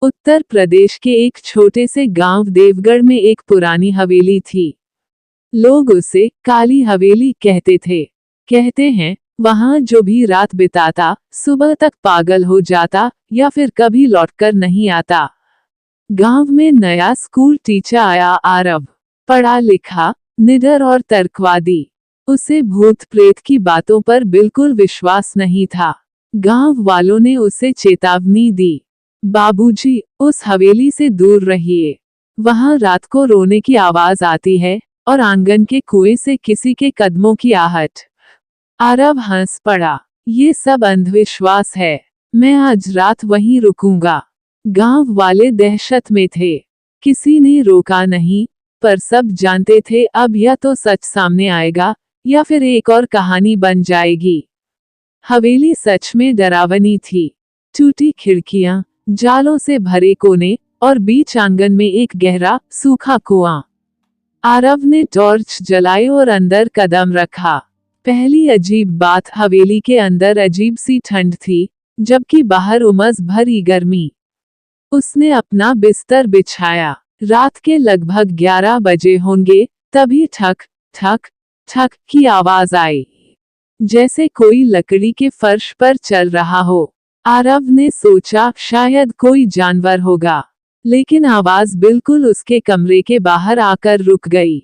उत्तर प्रदेश के एक छोटे से गांव देवगढ़ में एक पुरानी हवेली थी। लोग उसे काली हवेली कहते थे। कहते हैं वहां जो भी रात बिताता सुबह तक पागल हो जाता या फिर कभी लौटकर नहीं आता। गांव में नया स्कूल टीचर आया आरव। पढ़ा लिखा, निडर और तर्कवादी। उसे भूत प्रेत की बातों पर बिल्कुल विश्वास नहीं था। गांव वालों ने उसे चेतावनी दी, बाबूजी, उस हवेली से दूर रहिए। वहां रात को रोने की आवाज आती है और आंगन के कुएं से किसी के कदमों की आहट। आरव हंस पड़ा। ये सब अंधविश्वास है। मैं आज रात वहीं रुकूंगा। गांव वाले दहशत में थे। किसी ने रोका नहीं, पर सब जानते थे अब या तो सच सामने आएगा या फिर एक और कहानी बन जाएगी। हवेली सच में डरावनी थी। टूटी खिड़कियां, जालों से भरे कोने और बीच आंगन में एक गहरा सूखा कुआं। आरव ने टॉर्च जलाई और अंदर कदम रखा। पहली अजीब बात, हवेली के अंदर अजीब सी ठंड थी, जबकि बाहर उमस भरी गर्मी। उसने अपना बिस्तर बिछाया। रात के लगभग 11 बजे होंगे, तभी ठक ठक ठक की आवाज आई, जैसे कोई लकड़ी के फर्श पर चल रहा हो। आरव ने सोचा शायद कोई जानवर होगा, लेकिन आवाज बिल्कुल उसके कमरे के बाहर आकर रुक गई।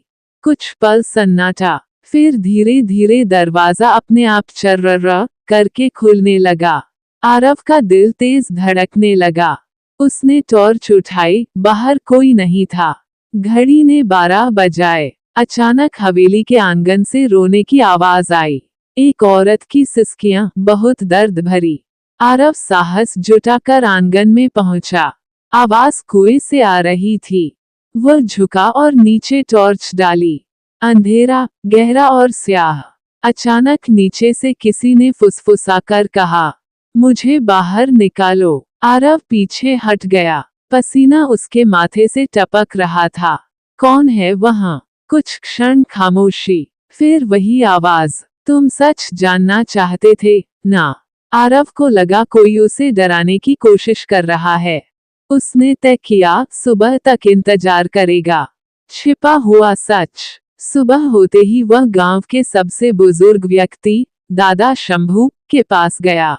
कुछ पल सन्नाटा, फिर धीरे धीरे दरवाजा अपने आप चर्र करके खुलने लगा। आरव का दिल तेज धड़कने लगा। उसने टॉर्च उठाई, बाहर कोई नहीं था। घड़ी ने 12 बजाए। अचानक हवेली के आंगन से रोने की आवाज आई। एक औरत की सिसकियां, बहुत दर्द भरी। आरव साहस जुटाकर आंगन में पहुंचा। आवाज कुएं से आ रही थी। वह झुका और नीचे टॉर्च डाली। अंधेरा, गहरा और स्याह। अचानक नीचे से किसी ने फुसफुसाकर कहा, मुझे बाहर निकालो। आरव पीछे हट गया। पसीना उसके माथे से टपक रहा था। कौन है वहां? कुछ क्षण खामोशी, फिर वही आवाज, तुम सच जानना चाहते थे ना? आरव को लगा कोई उसे डराने की कोशिश कर रहा है। उसने तय किया सुबह तक इंतजार करेगा। छिपा हुआ सच। सुबह होते ही वह गांव के सबसे बुजुर्ग व्यक्ति, दादा शंभू, के पास गया।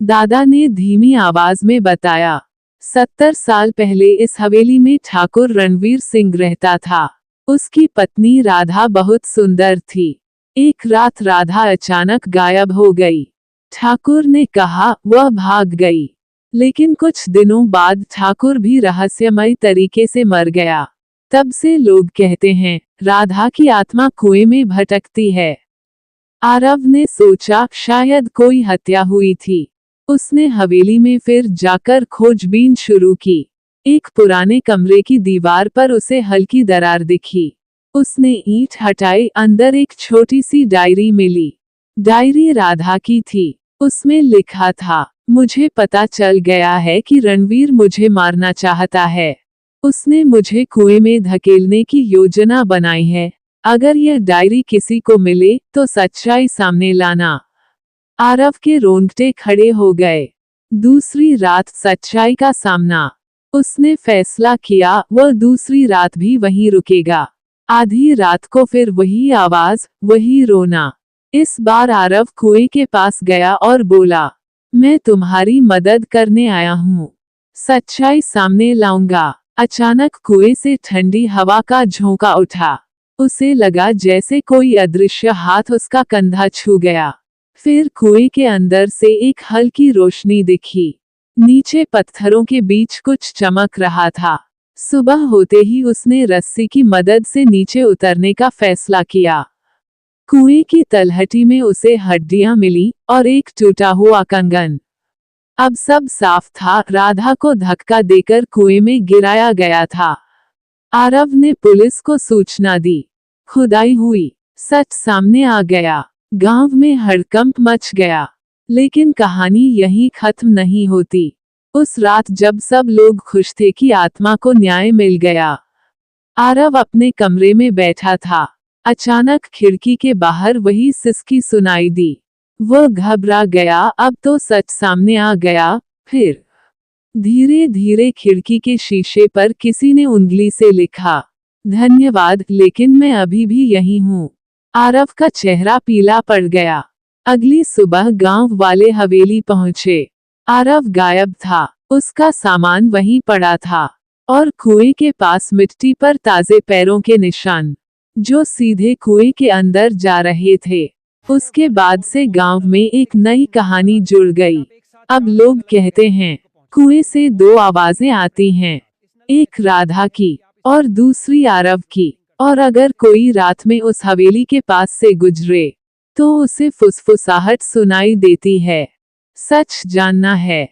दादा ने धीमी आवाज में बताया, 70 साल पहले इस हवेली में ठाकुर रणवीर सिंह रहता था। उसकी पत्नी राधा बहुत सुंदर थी। एक रात राधा अचानक गायब हो गई। ठाकुर ने कहा वह भाग गई, लेकिन कुछ दिनों बाद ठाकुर भी रहस्यमय तरीके से मर गया। तब से लोग कहते हैं राधा की आत्मा कुएं में भटकती है। आरव ने सोचा शायद कोई हत्या हुई थी। उसने हवेली में फिर जाकर खोजबीन शुरू की। एक पुराने कमरे की दीवार पर उसे हल्की दरार दिखी। उसने ईंट हटाई, अंदर एक छोटी सी डायरी मिली। डायरी राधा की थी। उसमें लिखा था, मुझे पता चल गया है कि रणवीर मुझे मारना चाहता है। उसने मुझे कुएं में धकेलने की योजना बनाई है। अगर यह डायरी किसी को मिले तो सच्चाई सामने लाना। आरव के रोंगटे खड़े हो गए। दूसरी रात सच्चाई का सामना। उसने फैसला किया वह दूसरी रात भी वहीं रुकेगा। आधी रात को फिर वही आवाज, वही रोना। इस बार आरव कुएं के पास गया और बोला, मैं तुम्हारी मदद करने आया हूँ। सच्चाई सामने लाऊंगा। अचानक कुएं से ठंडी हवा का झोंका उठा। उसे लगा जैसे कोई अदृश्य हाथ उसका कंधा छू गया। फिर कुएं के अंदर से एक हल्की रोशनी दिखी। नीचे पत्थरों के बीच कुछ चमक रहा था। सुबह होते ही उसने रस्सी की मदद से नीचे उतरने का फैसला किया। कुएं की तलहटी में उसे हड्डियां मिली और एक टूटा हुआ कंगन। अब सब साफ था, राधा को धक्का देकर कुएं में गिराया गया था। आरव ने पुलिस को सूचना दी। खुदाई हुई। सच सामने आ गया। गांव में हड़कंप मच गया। लेकिन कहानी यहीं खत्म नहीं होती। उस रात जब सब लोग खुश थे कि आत्मा को न्याय मिल गया, आरव अपने कमरे में बैठा था। अचानक खिड़की के बाहर वही सिसकी सुनाई दी। वह घबरा गया, अब तो सच सामने आ गया। फिर धीरे धीरे खिड़की के शीशे पर किसी ने उंगली से लिखा, धन्यवाद, लेकिन मैं अभी भी यहीं हूँ। आरव का चेहरा पीला पड़ गया। अगली सुबह गांव वाले हवेली पहुंचे। आरव गायब था। उसका सामान वहीं पड़ा था और कुएं के पास मिट्टी पर ताजे पैरों के निशान, जो सीधे कुएं के अंदर जा रहे थे। उसके बाद से गांव में एक नई कहानी जुड़ गई। अब लोग कहते हैं, कुएं से दो आवाजें आती हैं, एक राधा की और दूसरी आरव की, और अगर कोई रात में उस हवेली के पास से गुजरे तो उसे फुसफुसाहट सुनाई देती है। सच जानना है